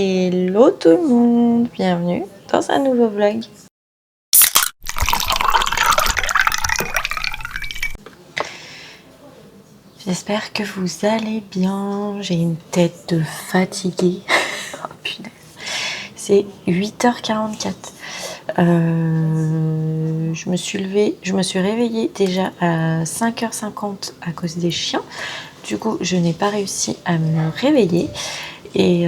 Hello tout le monde, bienvenue dans un nouveau vlog. J'espère que vous allez bien, j'ai une tête de fatiguée. Oh punaise, c'est 8h44. Je me suis réveillée déjà à 5h50 à cause des chiens. Du coup, je n'ai pas réussi à me réveiller et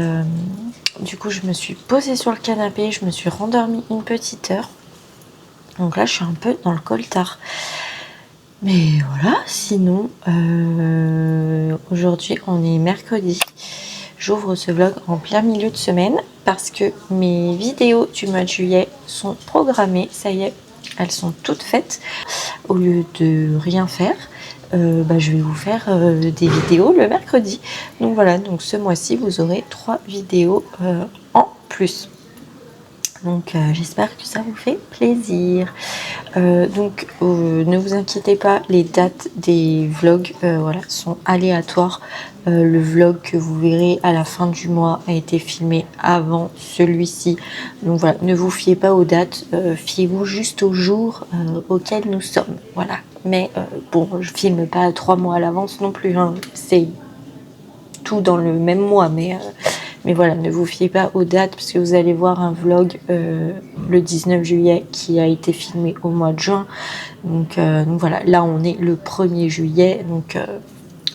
du coup, je me suis posée sur le canapé, je me suis rendormie une petite heure. Donc là, je suis un peu dans le coltard. Mais voilà, sinon, aujourd'hui, on est mercredi. J'ouvre ce vlog en plein milieu de semaine parce que mes vidéos du mois de juillet sont programmées. Ça y est, elles sont toutes faites. Au lieu de rien faire, je vais vous faire des vidéos le mercredi. Donc voilà, donc ce mois-ci, vous aurez 3 vidéos en plus. Donc j'espère que ça vous fait plaisir. Ne vous inquiétez pas, les dates des vlogs sont aléatoires. Le vlog que vous verrez à la fin du mois a été filmé avant celui-ci. Donc voilà, ne vous fiez pas aux dates, fiez-vous juste aux jours auxquels nous sommes. Voilà. Mais bon, je filme pas 3 mois à l'avance non plus. Hein. C'est tout dans le même mois, mais voilà, ne vous fiez pas aux dates parce que vous allez voir un vlog le 19 juillet qui a été filmé au mois de juin. Donc voilà, là on est le 1er juillet.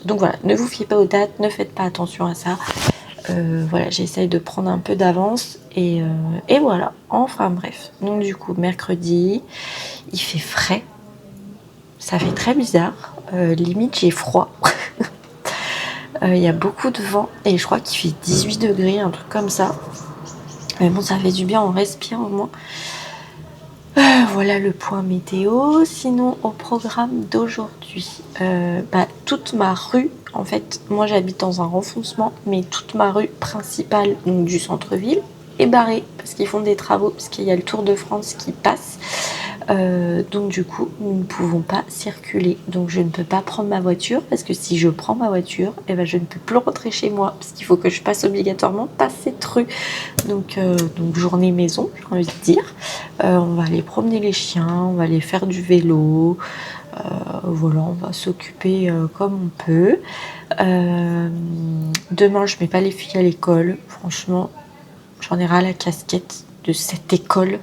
Donc voilà, ne vous fiez pas aux dates, ne faites pas attention à ça. Voilà, j'essaye de prendre un peu d'avance et voilà, enfin bref. Donc du coup, mercredi, il fait frais. Ça fait très bizarre. Limite, j'ai froid. Il y a beaucoup de vent et je crois qu'il fait 18 degrés, un truc comme ça. Mais bon, ça fait du bien, on respire au moins. Voilà le point météo. Sinon, au programme d'aujourd'hui, toute ma rue, en fait, moi j'habite dans un renfoncement, mais toute ma rue principale, donc du centre-ville, est barrée parce qu'ils font des travaux, parce qu'il y a le Tour de France qui passe. Donc du coup, nous ne pouvons pas circuler. Donc je ne peux pas prendre ma voiture parce que si je prends ma voiture, je ne peux plus rentrer chez moi parce qu'il faut que je passe obligatoirement par cette rue. Donc journée maison, j'ai envie de dire. On va aller promener les chiens, on va aller faire du vélo. Voilà, on va s'occuper comme on peut. Demain, je mets pas les filles à l'école. Franchement, j'en ai ras la casquette de cette école.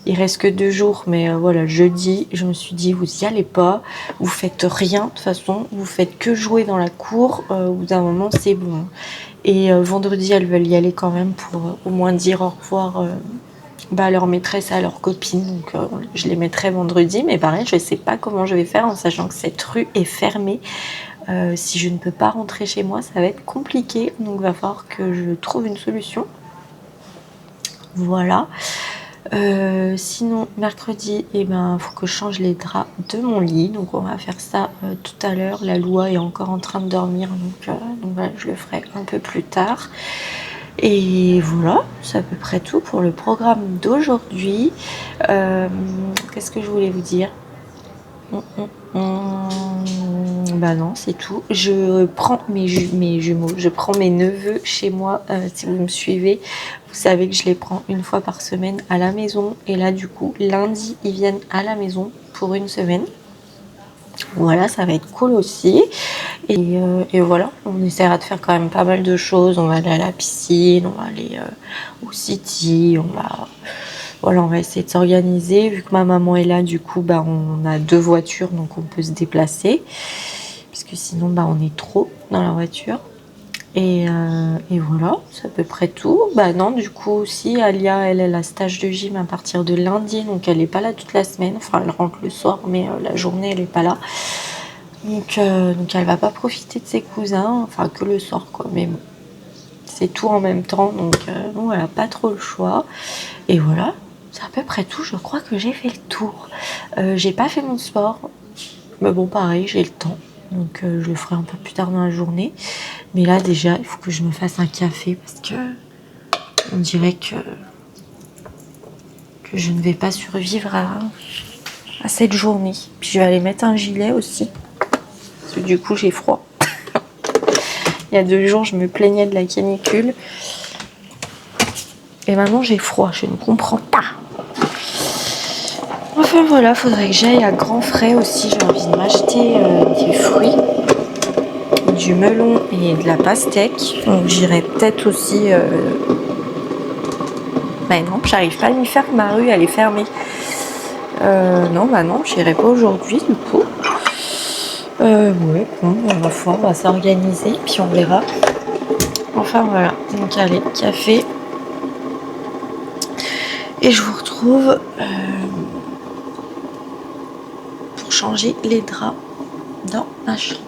Il reste que 2 jours, mais voilà, jeudi, je me suis dit, vous y allez pas, vous faites rien, de toute façon, vous faites que jouer dans la cour, au bout d'un moment, c'est bon. Et vendredi, elles veulent y aller quand même pour au moins dire au revoir à leur maîtresse, à leurs copines, donc je les mettrai vendredi, mais pareil, je sais pas comment je vais faire en sachant que cette rue est fermée. Si je ne peux pas rentrer chez moi, ça va être compliqué, donc il va falloir que je trouve une solution. Voilà. Sinon, mercredi, faut que je change les draps de mon lit. Donc, on va faire ça tout à l'heure. La Loua est encore en train de dormir. Donc voilà, je le ferai un peu plus tard. Et voilà, c'est à peu près tout pour le programme d'aujourd'hui. Qu'est-ce que je voulais vous dire ? Non, c'est tout. Je prends mes jumeaux, je prends mes neveux chez moi. Si vous me suivez, vous savez que je les prends une fois par semaine à la maison. Et là, du coup, lundi, ils viennent à la maison pour une semaine. Voilà, ça va être cool aussi. Et voilà, on essaiera de faire quand même pas mal de choses. On va aller à la piscine, on va aller au City, on va essayer de s'organiser. Vu que ma maman est là, du coup, on a 2 voitures, donc on peut se déplacer. Parce que sinon, on est trop dans la voiture. Et voilà, c'est à peu près tout. Non, du coup, aussi, Alia, elle a stage de gym à partir de lundi. Donc, elle n'est pas là toute la semaine. Enfin, elle rentre le soir, mais la journée, elle n'est pas là. Donc, elle va pas profiter de ses cousins. Enfin, que le soir, quoi. Mais bon, c'est tout en même temps. Donc voilà, pas trop le choix. Et voilà. C'est à peu près tout, je crois que j'ai fait le tour. J'ai pas fait mon sport, mais bon pareil, j'ai le temps, donc je le ferai un peu plus tard dans la journée. Mais là déjà, il faut que je me fasse un café parce que on dirait que je ne vais pas survivre à cette journée. Puis je vais aller mettre un gilet aussi, parce que du coup j'ai froid. Il y a 2 jours, je me plaignais de la canicule. Et maintenant, j'ai froid. Je ne comprends pas. Enfin voilà, faudrait que j'aille à Grand Frais aussi. J'ai envie de m'acheter des fruits, du melon et de la pastèque. Donc j'irai peut-être aussi... Bah non, j'arrive pas à m'y faire. Ma rue, elle est fermée. Non, bah non, j'irai pas aujourd'hui du coup. Ouais, bon, on va s'organiser, puis on verra. Enfin voilà, donc allez, café. Et je vous retrouve pour changer les draps dans ma chambre.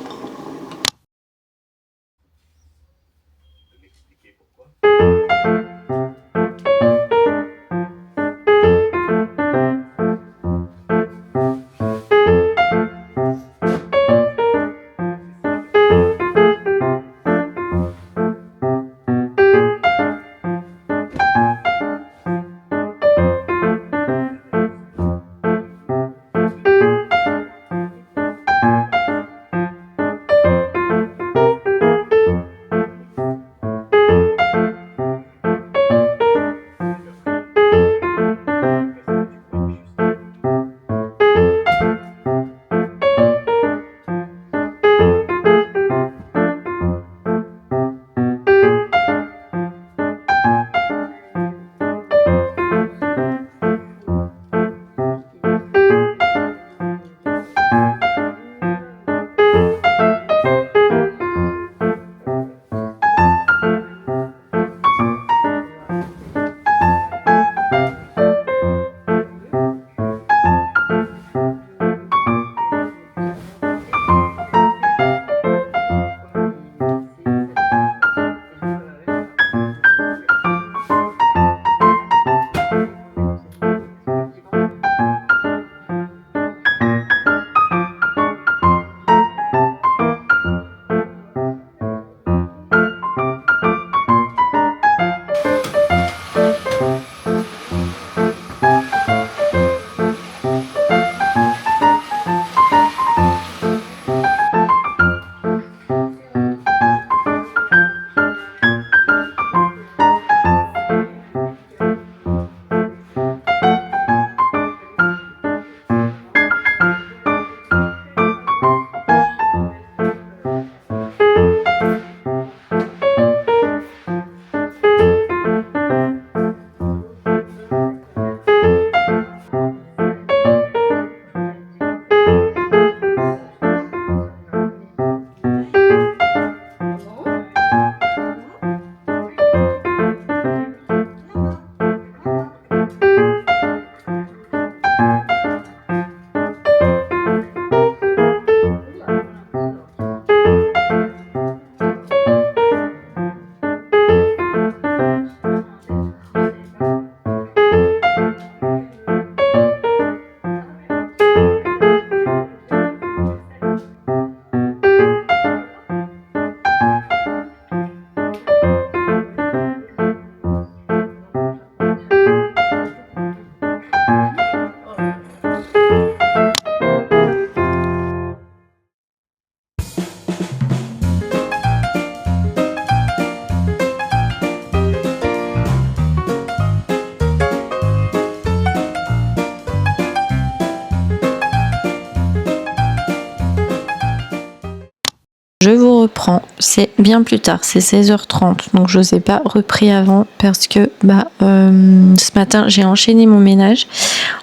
Je vous reprends, c'est bien plus tard, c'est 16h30, donc je vous ai pas repris avant parce que ce matin j'ai enchaîné mon ménage.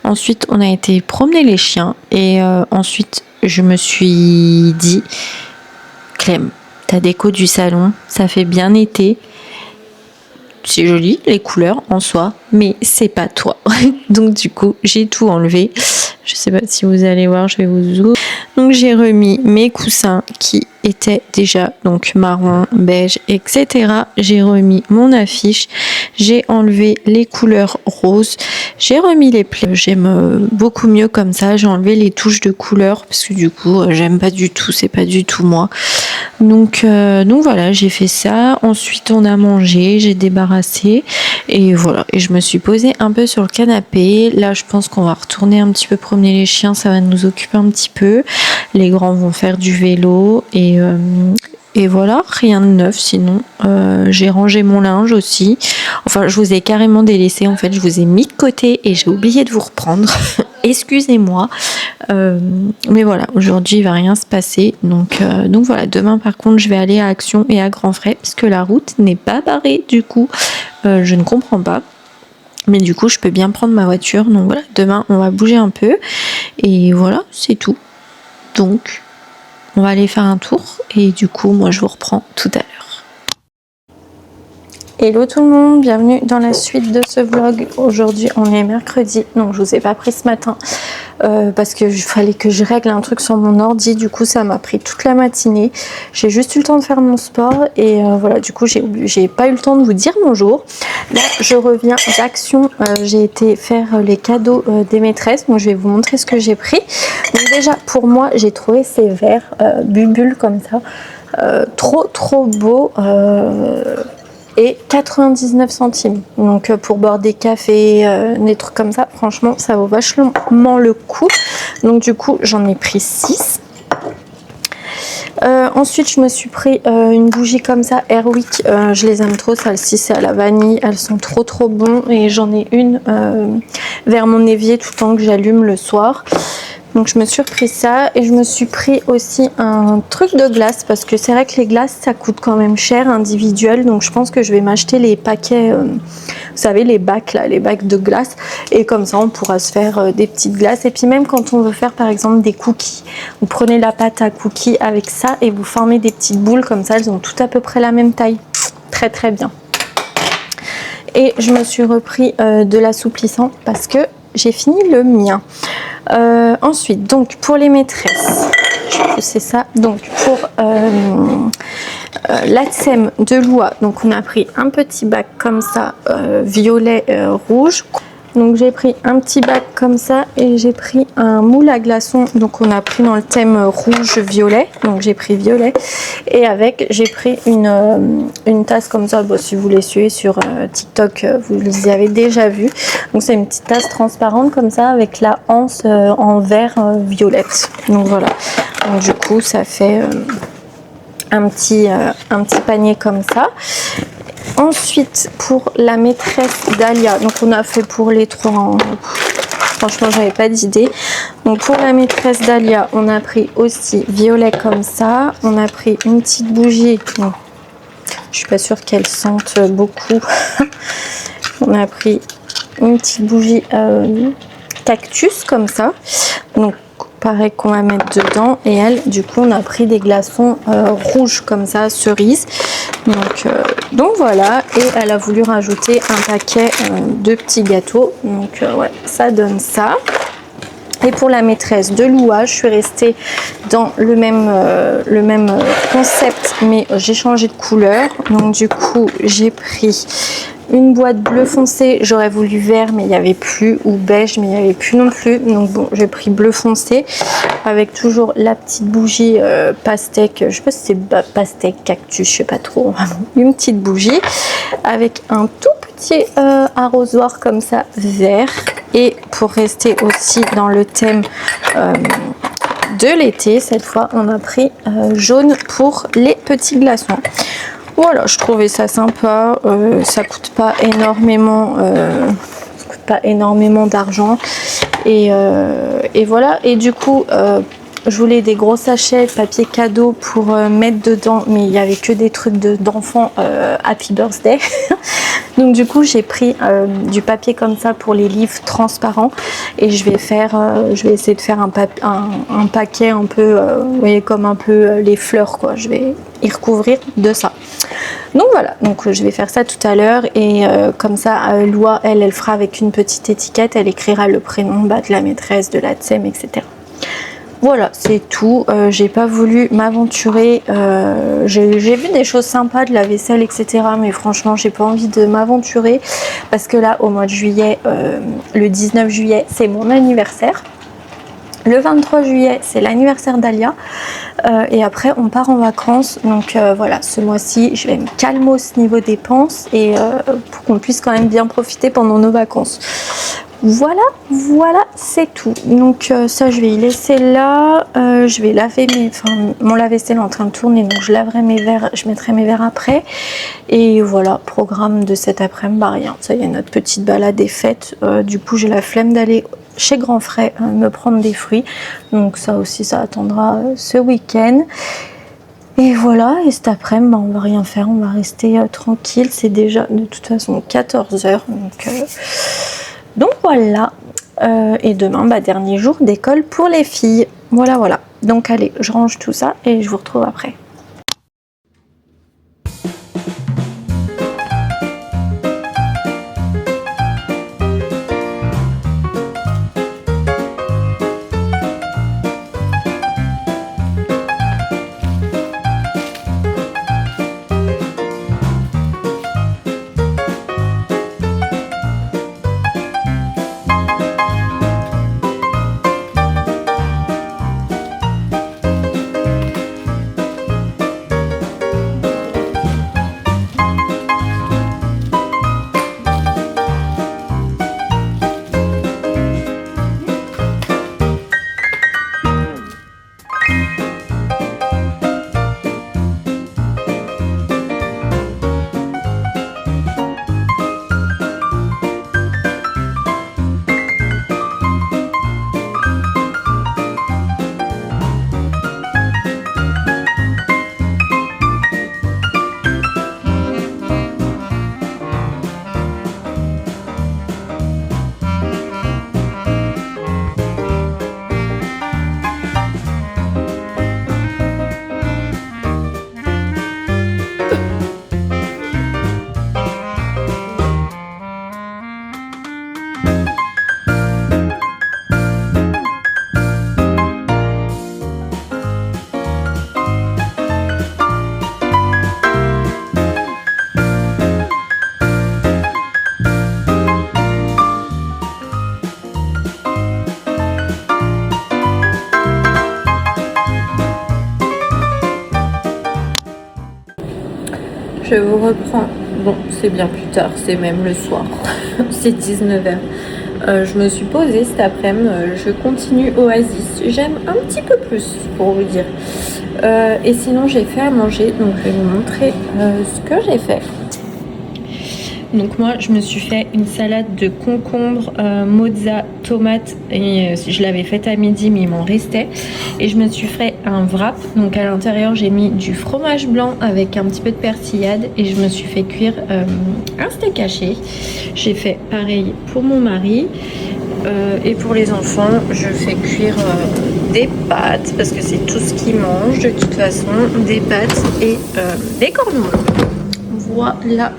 Ensuite on a été promener les chiens et ensuite je me suis dit Clem, ta déco du salon, ça fait bien été. C'est joli les couleurs en soi, mais c'est pas toi. Donc du coup j'ai tout enlevé. Je sais pas si vous allez voir, je vais vous zoomer. Donc j'ai remis mes coussins qui étaient déjà donc marron, beige, etc. J'ai remis mon affiche, j'ai enlevé les couleurs roses, j'ai remis les plaies. J'aime beaucoup mieux comme ça, j'ai enlevé les touches de couleurs parce que du coup j'aime pas du tout, c'est pas du tout moi. Donc voilà, j'ai fait ça. Ensuite on a mangé, j'ai débarrassé et voilà. Et je me suis posée un peu sur le canapé. Là je pense qu'on va retourner un petit peu promener les chiens, ça va nous occuper un petit peu. Les grands vont faire du vélo et et voilà, rien de neuf sinon. J'ai rangé mon linge aussi. Enfin, je vous ai carrément délaissé. En fait, je vous ai mis de côté et j'ai oublié de vous reprendre. Excusez-moi. Mais voilà, aujourd'hui, il va rien se passer. Donc voilà, demain, par contre, je vais aller à Action et à Grands Frais parce que la route n'est pas barrée. Du coup, je ne comprends pas. Mais du coup, je peux bien prendre ma voiture. Donc voilà, demain, on va bouger un peu. Et voilà, c'est tout. Donc, on va aller faire un tour. Et du coup, moi, je vous reprends tout à l'heure. Hello tout le monde, bienvenue dans la suite de ce vlog. Aujourd'hui, on est mercredi. Non, je vous ai pas pris ce matin. Parce qu'il fallait que je règle un truc sur mon ordi. Du coup, ça m'a pris toute la matinée. J'ai juste eu le temps de faire mon sport. Et voilà, du coup, j'ai pas eu le temps de vous dire bonjour. Là, je reviens d'Action. J'ai été faire les cadeaux des maîtresses. Donc, je vais vous montrer ce que j'ai pris. Donc déjà, pour moi, j'ai trouvé ces verres bulles comme ça. Trop beau. Et 99 centimes. Donc pour boire des cafés, des trucs comme ça, franchement, ça vaut vachement le coup. Donc du coup, j'en ai pris 6. Ensuite, je me suis pris une bougie comme ça, Airwick. Je les aime trop, celle-ci, c'est à la vanille. Elles sont trop bon. Et j'en ai une vers mon évier tout le temps que j'allume le soir. Donc je me suis repris ça et je me suis pris aussi un truc de glace parce que c'est vrai que les glaces ça coûte quand même cher individuel, donc je pense que je vais m'acheter les paquets, vous savez les bacs là, les bacs de glace, et comme ça on pourra se faire des petites glaces. Et puis même quand on veut faire par exemple des cookies, vous prenez la pâte à cookies avec ça et vous formez des petites boules comme ça, elles ont toutes à peu près la même taille, très bien. Et je me suis repris de l'assouplissant parce que j'ai fini le mien. Ensuite, donc pour les maîtresses, je vais pousser ça. Donc pour l'ATSEM de Loua, donc on a pris un petit bac comme ça, violet rouge. Donc j'ai pris un petit bac comme ça et j'ai pris un moule à glaçons. Donc on a pris dans le thème rouge-violet. Donc j'ai pris violet. Et avec, j'ai pris une tasse comme ça. Bon, si vous les suivez sur TikTok, vous les avez déjà vus. Donc c'est une petite tasse transparente comme ça avec la anse en verre violette. Donc voilà. Donc du coup, ça fait un petit panier comme ça. Ensuite, pour la maîtresse Dahlia, donc on a fait pour les trois, franchement j'avais pas d'idée. Donc pour la maîtresse Dahlia, on a pris aussi violet comme ça, on a pris une petite bougie, bon, je suis pas sûre qu'elle sente beaucoup. On a pris une petite bougie cactus comme ça, donc pareil qu'on va mettre dedans. Et elle, du coup, on a pris des glaçons rouges comme ça, cerise. Donc voilà, et elle a voulu rajouter un paquet de petits gâteaux. Donc ouais, ça donne ça. Et pour la maîtresse de Loua, je suis restée dans le même concept, mais j'ai changé de couleur. Donc du coup, j'ai pris une boîte bleu foncé. J'aurais voulu vert, mais il n'y avait plus, ou beige, mais il n'y avait plus non plus. Donc bon, j'ai pris bleu foncé avec toujours la petite bougie pastèque. Je sais pas si c'est pastèque, cactus, je sais pas trop. Une petite bougie avec un tout petit arrosoir comme ça vert. Et pour rester aussi dans le thème de l'été, cette fois on a pris jaune pour les petits glaçons. Voilà, je trouvais ça sympa, ça coûte pas énormément, d'argent, et voilà. Et du coup, je voulais des gros sachets de papier cadeau pour mettre dedans, mais il n'y avait que des trucs d'enfants Happy Birthday. Donc du coup j'ai pris du papier comme ça pour les livres transparents, et je vais essayer de faire un paquet un peu, vous voyez, comme un peu les fleurs quoi. Je vais y recouvrir de ça. Donc voilà, donc je vais faire ça tout à l'heure, et comme ça Loua elle fera avec une petite étiquette, elle écrira le prénom de la maîtresse, de la TSEM, etc. Voilà, c'est tout. J'ai pas voulu m'aventurer. J'ai vu des choses sympas, de la vaisselle, etc. Mais franchement, j'ai pas envie de m'aventurer parce que là, au mois de juillet, le 19 juillet, c'est mon anniversaire. Le 23 juillet, c'est l'anniversaire d'Alia. Et après, on part en vacances. Donc voilà, ce mois-ci, je vais me calmer au niveau dépenses, et pour qu'on puisse quand même bien profiter pendant nos vacances. Voilà, c'est tout. Donc ça, je vais y laisser là. Je vais laver mon lave-vaisselle est en train de tourner, donc je laverai mes verres, je mettrai mes verres après. Et voilà, programme de cet après-midi, bah rien. Ça y est, notre petite balade est faite. Du coup, j'ai la flemme d'aller chez Grand Frais me prendre des fruits. Donc ça aussi, ça attendra ce week-end. Et voilà, et cet après-midi, bah, on va rien faire, on va rester tranquille. C'est déjà de toute façon 14h. Donc voilà. Et demain, bah, dernier jour d'école pour les filles. Voilà. Donc allez, je range tout ça et je vous retrouve après. Je vous reprends. Bon, c'est bien plus tard, c'est même le soir. C'est 19h. Je me suis posée cet après-midi. Je continue Oasis. J'aime un petit peu plus, pour vous dire. Et sinon, j'ai fait à manger. Donc, je vais vous montrer ce que j'ai fait. Donc moi, je me suis fait une salade de concombre, mozza, tomate et je l'avais faite à midi, mais il m'en restait. Et je me suis fait un wrap. Donc à l'intérieur, j'ai mis du fromage blanc avec un petit peu de persillade et je me suis fait cuire un steak haché. J'ai fait pareil pour mon mari. Et pour les enfants, je fais cuire des pâtes parce que c'est tout ce qu'ils mangent de toute façon, des pâtes et des cornoules. Voilà.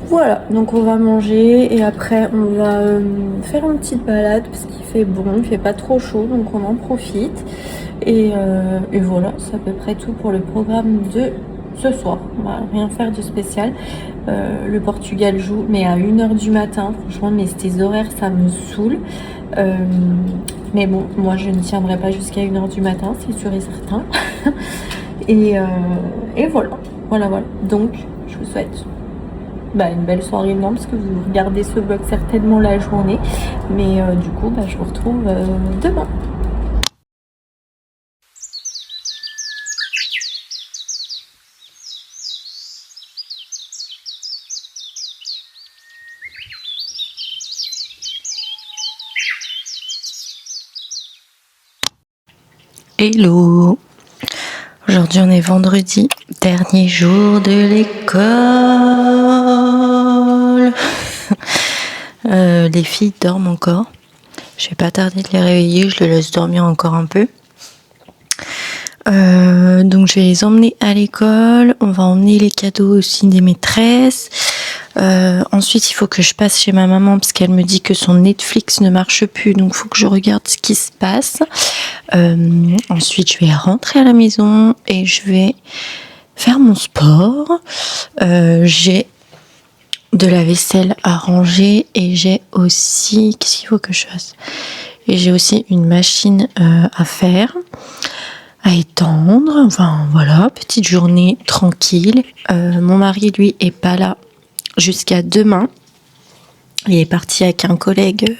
Voilà, donc on va manger et après on va faire une petite balade parce qu'il fait bon, il fait pas trop chaud, donc on en profite. Et voilà, c'est à peu près tout pour le programme de ce soir. On va rien faire de spécial. Le Portugal joue, mais à 1h du matin. Franchement, mais ces horaires, ça me saoule. Mais bon, moi je ne tiendrai pas jusqu'à 1h du matin, c'est sûr et certain. et voilà. Donc, je vous souhaite une belle soirée, non, parce que vous regardez ce vlog certainement la journée. Mais du coup, je vous retrouve demain. Hello! Aujourd'hui on est vendredi, dernier jour de l'école. Les filles dorment encore. Je vais pas tarder de les réveiller, je les laisse dormir encore un peu. Donc je vais les emmener à l'école. On va emmener les cadeaux aussi des maîtresses. Ensuite il faut que je passe chez ma maman parce qu'elle me dit que son Netflix ne marche plus, donc il faut que je regarde ce qui se passe. Ensuite je vais rentrer à la maison et je vais faire mon sport. J'ai de la vaisselle à ranger et j'ai aussi, qu'est-ce qu'il faut que je fasse? Et j'ai aussi une machine à faire, à étendre. Enfin voilà, petite journée tranquille. Mon mari lui est pas là jusqu'à demain. Il est parti avec un collègue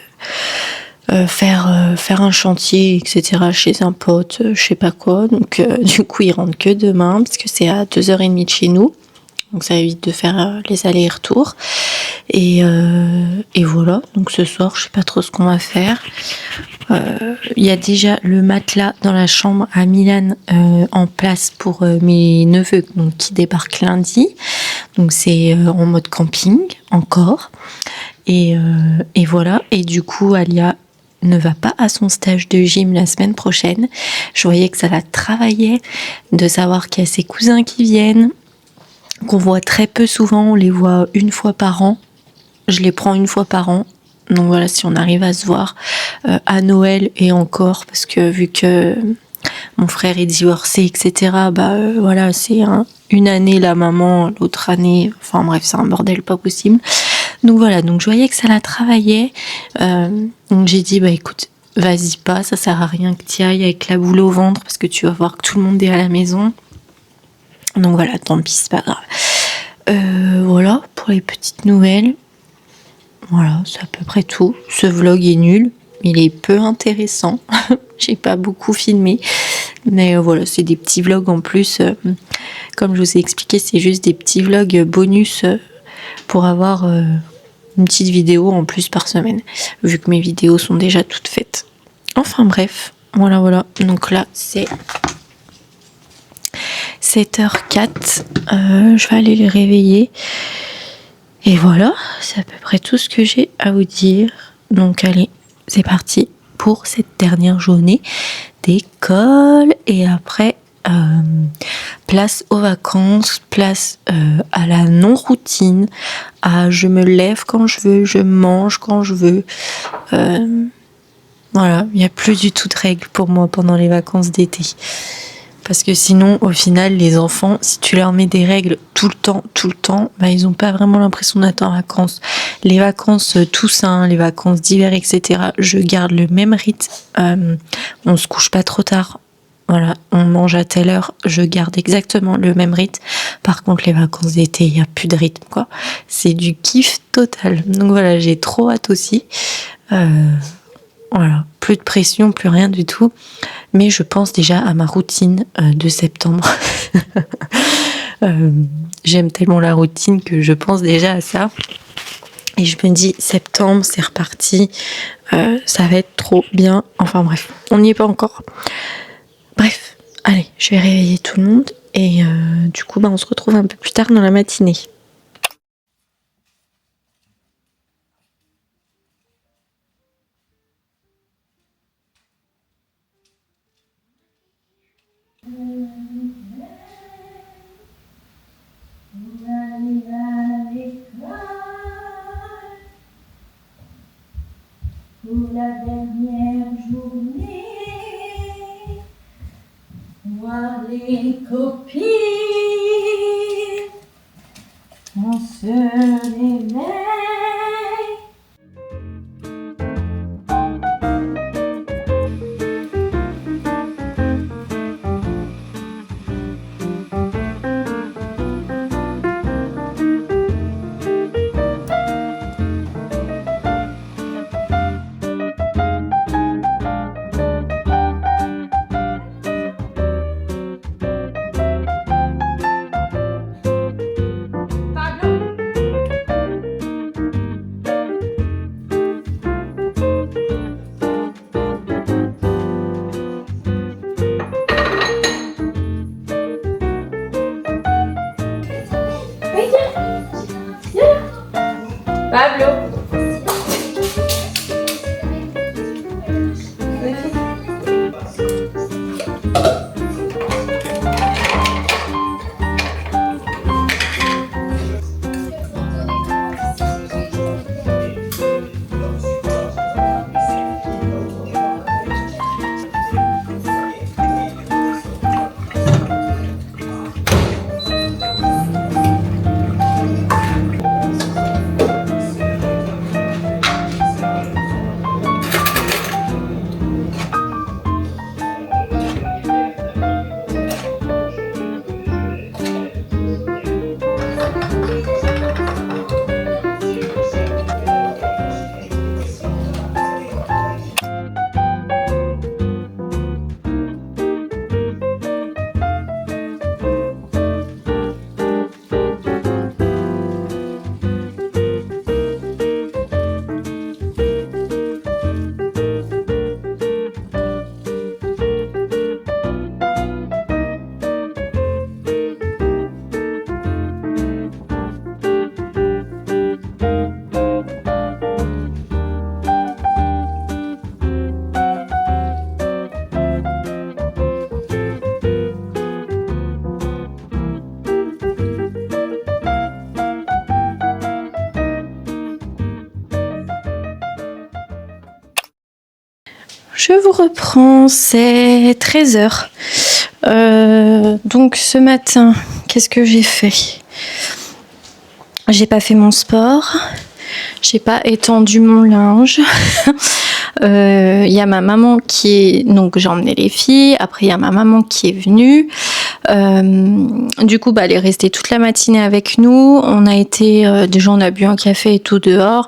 faire un chantier, etc. chez un pote, je sais pas quoi. Donc du coup, il rentre que demain parce que c'est à 2h30 de chez nous. Donc ça évite de faire les allers-retours. Et voilà. Donc ce soir, je sais pas trop ce qu'on va faire. Il y a déjà le matelas dans la chambre à Milan en place pour mes neveux donc, qui débarquent lundi. Donc c'est en mode camping encore. Et voilà. Et du coup, Alia ne va pas à son stage de gym la semaine prochaine. Je voyais que ça la travaillait de savoir qu'il y a ses cousins qui viennent, qu'on voit très peu souvent, on les voit une fois par an. Je les prends une fois par an. Donc voilà, si on arrive à se voir à Noël et encore, parce que vu que mon frère est divorcé, etc., voilà, c'est une année la maman, l'autre année, enfin bref, c'est un bordel pas possible. Donc voilà, donc je voyais que ça la travaillait. Donc j'ai dit, écoute, vas-y pas, ça sert à rien que tu ailles avec la boule au ventre parce que tu vas voir que tout le monde est à la maison. Donc voilà, tant pis, c'est pas grave. Voilà, pour les petites nouvelles. Voilà, c'est à peu près tout. Ce vlog est nul, il est peu intéressant. J'ai pas beaucoup filmé. Mais voilà, c'est des petits vlogs en plus. Comme je vous ai expliqué, c'est juste des petits vlogs bonus pour avoir une petite vidéo en plus par semaine, vu que mes vidéos sont déjà toutes faites. Enfin bref, voilà. Donc là, c'est 7h04. Je vais aller les réveiller. Et voilà, c'est à peu près tout ce que j'ai à vous dire. Donc allez, c'est parti pour cette dernière journée d'école. Et après, place aux vacances, place à la non-routine, à je me lève quand je veux, je mange quand je veux. Voilà, il n'y a plus du tout de règles pour moi pendant les vacances d'été. Parce que sinon, au final, les enfants, si tu leur mets des règles tout le temps, ils n'ont pas vraiment l'impression d'être en vacances. Les vacances Toussaint, les vacances d'hiver, etc., je garde le même rythme. On se couche pas trop tard. Voilà, on mange à telle heure, je garde exactement le même rythme. Par contre, les vacances d'été, il n'y a plus de rythme, quoi. C'est du kiff total. Donc voilà, j'ai trop hâte aussi. Voilà, plus de pression, plus rien du tout. Mais je pense déjà à ma routine de septembre. J'aime tellement la routine que je pense déjà à ça. Et je me dis, septembre, c'est reparti. Ça va être trop bien. Enfin bref, on n'y est pas encore. Bref, allez, je vais réveiller tout le monde. Et du coup, on se retrouve un peu plus tard dans la matinée. Pour la dernière journée, voir les copines, on se réveille. Pablo. je vous reprends, c'est 13h. Donc ce matin, qu'est-ce que j'ai fait? J'ai pas fait mon sport, j'ai pas étendu mon linge. Y a ma maman qui est... Donc j'ai emmené les filles, après il y a ma maman qui est venue. Du coup, elle est restée toute la matinée avec nous. On a été... déjà, on a bu un café et tout dehors.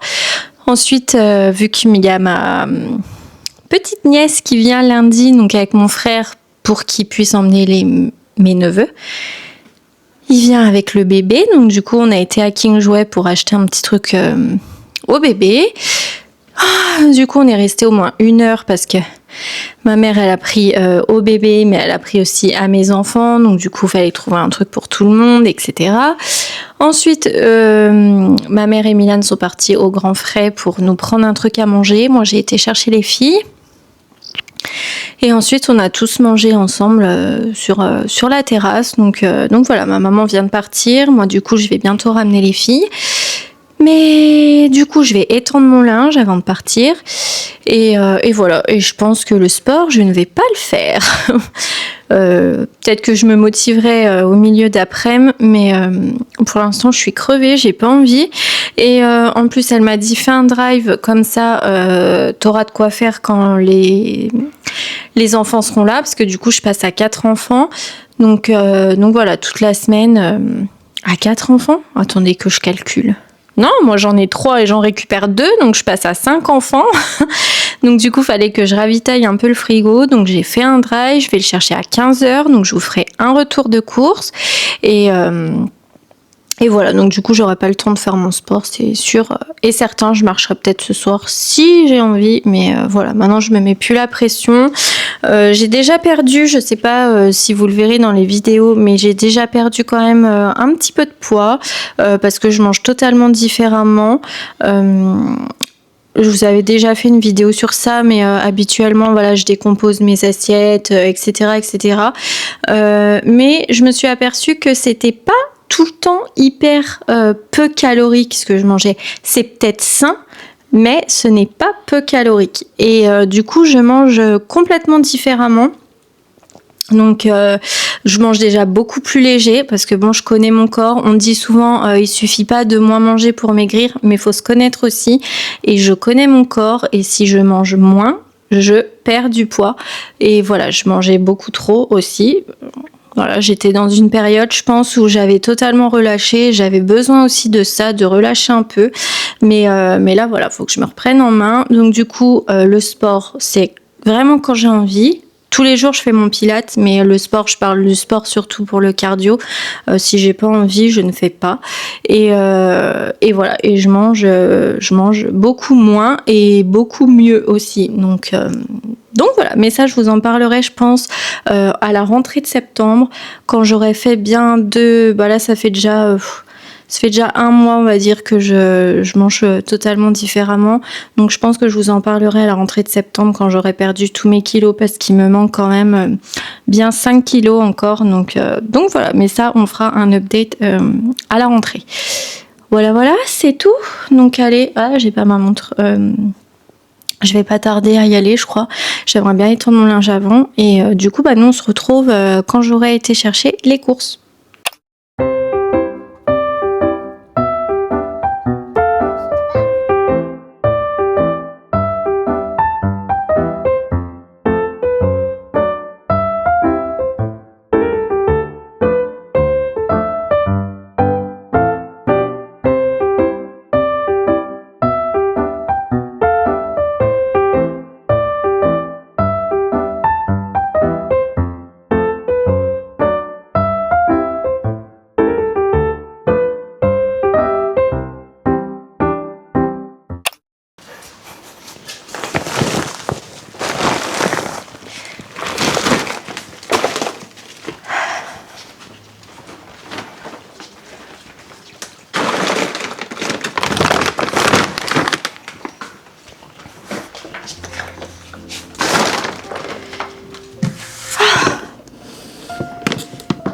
Ensuite, vu qu'il y a ma petite nièce qui vient lundi, donc avec mon frère, pour qu'il puisse emmener mes neveux. Il vient avec le bébé, donc du coup, on a été à King Jouet pour acheter un petit truc au bébé. Du coup, on est resté au moins 1 heure parce que ma mère, elle a pris au bébé, mais elle a pris aussi à mes enfants. Donc, du coup, il fallait trouver un truc pour tout le monde, etc. Ensuite, ma mère et Milan sont partis au Grand Frais pour nous prendre un truc à manger. Moi, j'ai été chercher les filles. Et ensuite, on a tous mangé ensemble sur la terrasse. Donc voilà, ma maman vient de partir. Moi, du coup, je vais bientôt ramener les filles. Mais du coup, je vais étendre mon linge avant de partir. Et voilà. Et je pense que le sport, je ne vais pas le faire. Peut-être que je me motiverai au milieu d'après-midi, mais pour l'instant, je suis crevée, j'ai pas envie. Et en plus, elle m'a dit, fais un drive, comme ça, t'auras de quoi faire quand les enfants seront là, parce que du coup, je passe à 4 enfants. Donc voilà, toute la semaine, à 4 enfants. Attendez que je calcule. Non, moi j'en ai 3 et j'en récupère 2, donc je passe à 5 enfants. Donc du coup, fallait que je ravitaille un peu le frigo. Donc j'ai fait un drive, je vais le chercher à 15h. Donc je vous ferai un retour de course. Et voilà, donc du coup, j'aurai pas le temps de faire mon sport, c'est sûr. Et certain, je marcherai peut-être ce soir si j'ai envie. Mais voilà, maintenant je me mets plus la pression. J'ai déjà perdu, je sais pas si vous le verrez dans les vidéos, mais j'ai déjà perdu quand même un petit peu de poids parce que je mange totalement différemment. Je vous avais déjà fait une vidéo sur ça, mais habituellement, voilà, je décompose mes assiettes, etc., etc. Mais je me suis aperçue que c'était pas tout le temps hyper peu calorique ce que je mangeais. C'est peut-être sain, mais ce n'est pas peu calorique. Et du coup, je mange complètement différemment. Donc je mange déjà beaucoup plus léger parce que bon, je connais mon corps. On dit souvent il suffit pas de moins manger pour maigrir, mais il faut se connaître aussi. Et je connais mon corps et si je mange moins, je perds du poids. Et voilà, je mangeais beaucoup trop aussi. Voilà, j'étais dans une période, je pense, où j'avais totalement relâché. J'avais besoin aussi de ça, de relâcher un peu. Mais là, voilà, faut que je me reprenne en main. Donc du coup, le sport, c'est vraiment quand j'ai envie. Tous les jours, je fais mon pilates, mais le sport, je parle du sport surtout pour le cardio. Si j'ai pas envie, je ne fais pas. Et voilà. Et je mange beaucoup moins et beaucoup mieux aussi. Donc voilà. Mais ça, je vous en parlerai, je pense, à la rentrée de septembre, quand j'aurai fait bien là, ça fait déjà 1 mois, on va dire, que je mange totalement différemment. Donc, je pense que je vous en parlerai à la rentrée de septembre quand j'aurai perdu tous mes kilos parce qu'il me manque quand même bien 5 kilos encore. Donc voilà. Mais ça, on fera un update à la rentrée. Voilà, c'est tout. Donc, allez. J'ai pas ma montre. Je vais pas tarder à y aller, je crois. J'aimerais bien étendre mon linge avant. Et du coup, nous, on se retrouve quand j'aurai été chercher les courses.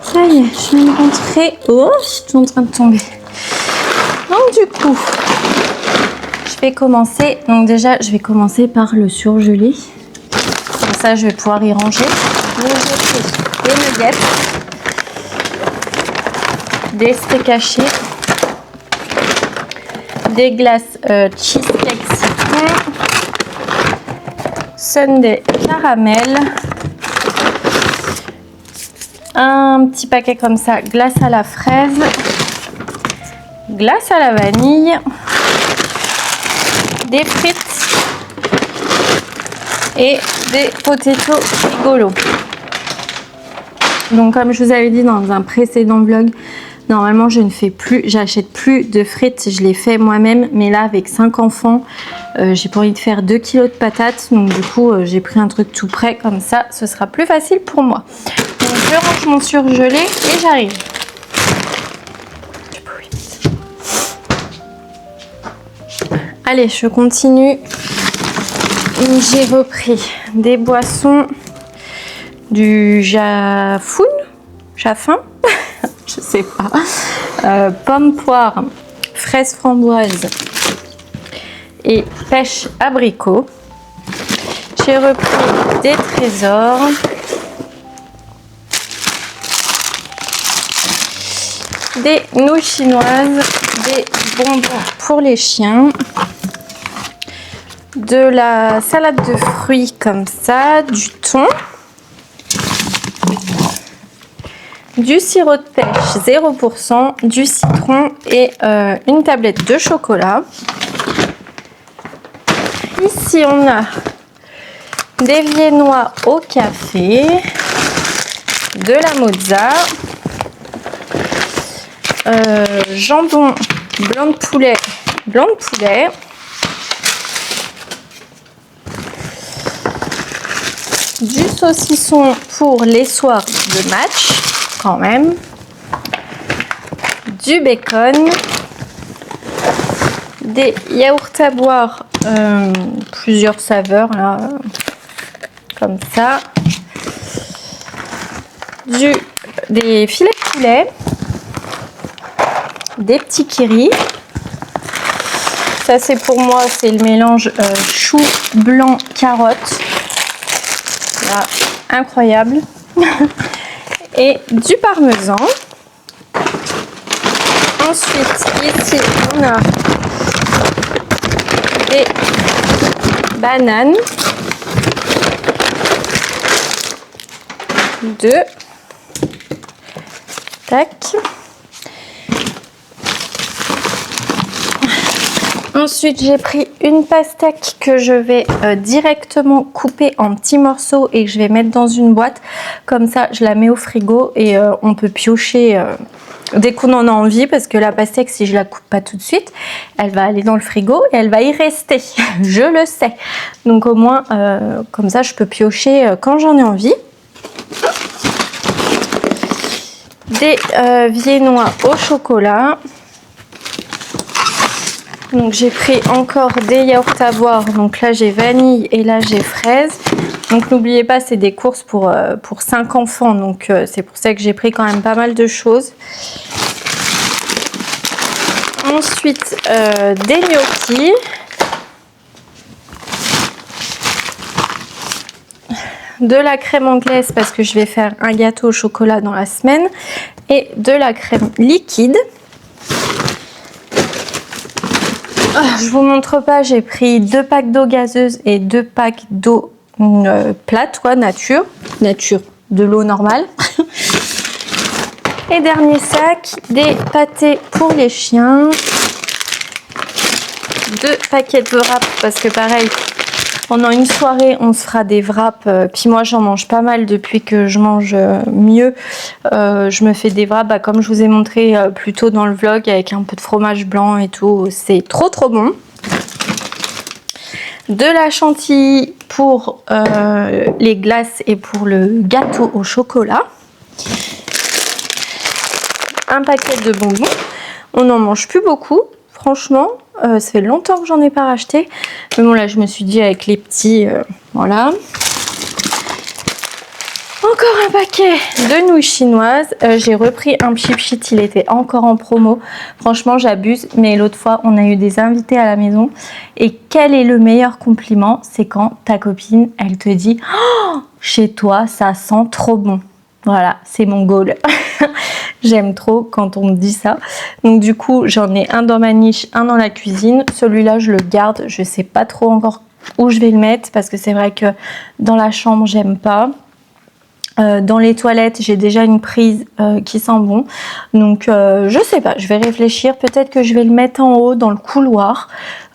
Ça y est, je viens de rentrer. Oh, je suis en train de tomber. Donc du coup, je vais commencer. Donc déjà, je vais commencer par le surgelé. Comme ça, je vais pouvoir y ranger. Donc, j'ai pris des nuggets, des steaks hachés, des glaces cheesecake citron, sundae caramel, un petit paquet comme ça, glace à la fraise, glace à la vanille, des frites et des potatoes rigolos. Donc comme je vous avais dit dans un précédent vlog, normalement je ne fais plus, j'achète plus de frites, je les fais moi-même, mais là avec 5 enfants, j'ai pas envie de faire 2 kg de patates, donc du coup j'ai pris un truc tout prêt, comme ça ce sera plus facile pour moi. Donc je range mon surgelé et j'arrive. Allez, je continue. J'ai repris des boissons, du Jafun, je sais pas, pomme poire, fraise framboise et pêche abricot. J'ai repris des trésors, des nouilles chinoises, des bonbons pour les chiens, de la salade de fruits comme ça, du thon, du sirop de pêche 0%, du citron et une tablette de chocolat. Ici on a des viennois au café, de la mozza, jambon blanc de poulet, du saucisson pour les soirs de match quand même, du bacon, des yaourts à boire, plusieurs saveurs là, comme ça, des filets de poulet, des petits kiris. Ça c'est pour moi, c'est le mélange chou blanc carotte. Là, incroyable. Et du parmesan. Ensuite, ici, on a des bananes. 2. Tac. Ensuite, j'ai pris une pastèque que je vais directement couper en petits morceaux et que je vais mettre dans une boîte. Comme ça, je la mets au frigo et on peut piocher dès qu'on en a envie. Parce que la pastèque, si je la coupe pas tout de suite, elle va aller dans le frigo et elle va y rester. Je le sais. Donc au moins, comme ça, je peux piocher quand j'en ai envie. Des viennois au chocolat. Donc j'ai pris encore des yaourts à boire, donc là j'ai vanille et là j'ai fraise. Donc n'oubliez pas, c'est des courses pour 5 enfants, donc c'est pour ça que j'ai pris quand même pas mal de choses. Ensuite des gnocchis. De la crème anglaise parce que je vais faire un gâteau au chocolat dans la semaine. Et de la crème liquide. Je vous montre pas, j'ai pris 2 packs d'eau gazeuse et 2 packs d'eau plate, quoi, nature, de l'eau normale. Et dernier sac, des pâtés pour les chiens, 2 paquets de wraps parce que pareil, pendant une soirée on se fera des wraps, puis moi j'en mange pas mal depuis que je mange mieux. Je me fais des wraps comme je vous ai montré plus tôt dans le vlog avec un peu de fromage blanc et tout, c'est trop bon. De la chantilly pour les glaces et pour le gâteau au chocolat. Un paquet de bonbons, on n'en mange plus beaucoup franchement. Ça fait longtemps que j'en ai pas racheté. Mais bon, là, je me suis dit avec les petits, voilà. Encore un paquet de nouilles chinoises. J'ai repris un pchit, il était encore en promo. Franchement, j'abuse, mais l'autre fois, on a eu des invités à la maison. Et quel est le meilleur compliment? C'est quand ta copine, elle te dit « Oh, chez toi, ça sent trop bon ». Voilà, c'est mon goal. J'aime trop quand on me dit ça. Donc du coup, j'en ai un dans ma niche, un dans la cuisine. Celui-là, je le garde. Je sais pas trop encore où je vais le mettre parce que c'est vrai que dans la chambre, j'aime pas. Dans les toilettes, j'ai déjà une prise qui sent bon. Donc, je sais pas, je vais réfléchir. Peut-être que je vais le mettre en haut dans le couloir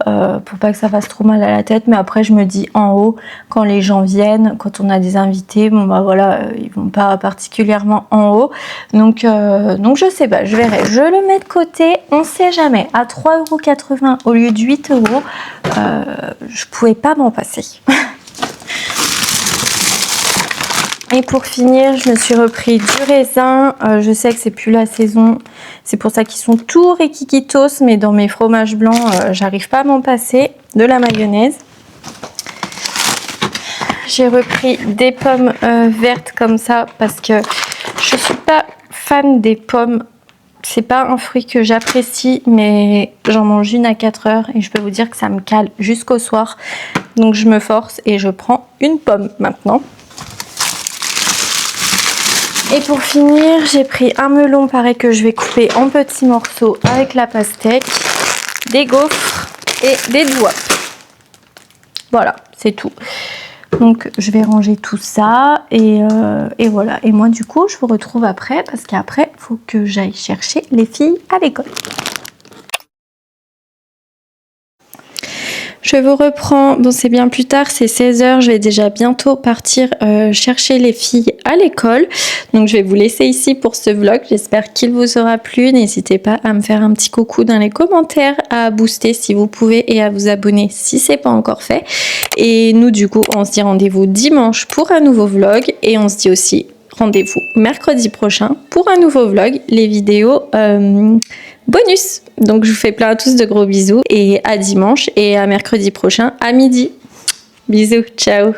pour pas que ça fasse trop mal à la tête. Mais après, je me dis en haut, quand les gens viennent, quand on a des invités, bon bah voilà, ils vont pas particulièrement en haut. Donc je sais pas, je verrai. Je le mets de côté, on sait jamais. À 3,80 € au lieu de 8 €, je pouvais pas m'en passer. Et pour finir, je me suis repris du raisin. Je sais que c'est plus la saison, c'est pour ça qu'ils sont tout riquiquitos, mais dans mes fromages blancs, j'arrive pas à m'en passer. De la mayonnaise. J'ai repris des pommes vertes comme ça parce que je suis pas fan des pommes. C'est pas un fruit que j'apprécie, mais j'en mange une à 4 heures et je peux vous dire que ça me cale jusqu'au soir. Donc je me force et je prends une pomme maintenant. Et pour finir, j'ai pris un melon pareil que je vais couper en petits morceaux avec la pastèque, des gaufres et des doigts. Voilà, c'est tout. Donc je vais ranger tout ça et voilà. Et moi du coup, je vous retrouve après parce qu'après, il faut que j'aille chercher les filles à l'école. Je vous reprends, bon c'est bien plus tard, c'est 16 h, je vais déjà bientôt partir chercher les filles à l'école. Donc je vais vous laisser ici pour ce vlog, j'espère qu'il vous aura plu. N'hésitez pas à me faire un petit coucou dans les commentaires, à booster si vous pouvez et à vous abonner si c'est pas encore fait. Et nous du coup, on se dit rendez-vous dimanche pour un nouveau vlog et on se dit aussi rendez-vous mercredi prochain pour un nouveau vlog, les vidéos bonus. Donc je vous fais plein à tous de gros bisous et à dimanche et à mercredi prochain à midi. Bisous, ciao.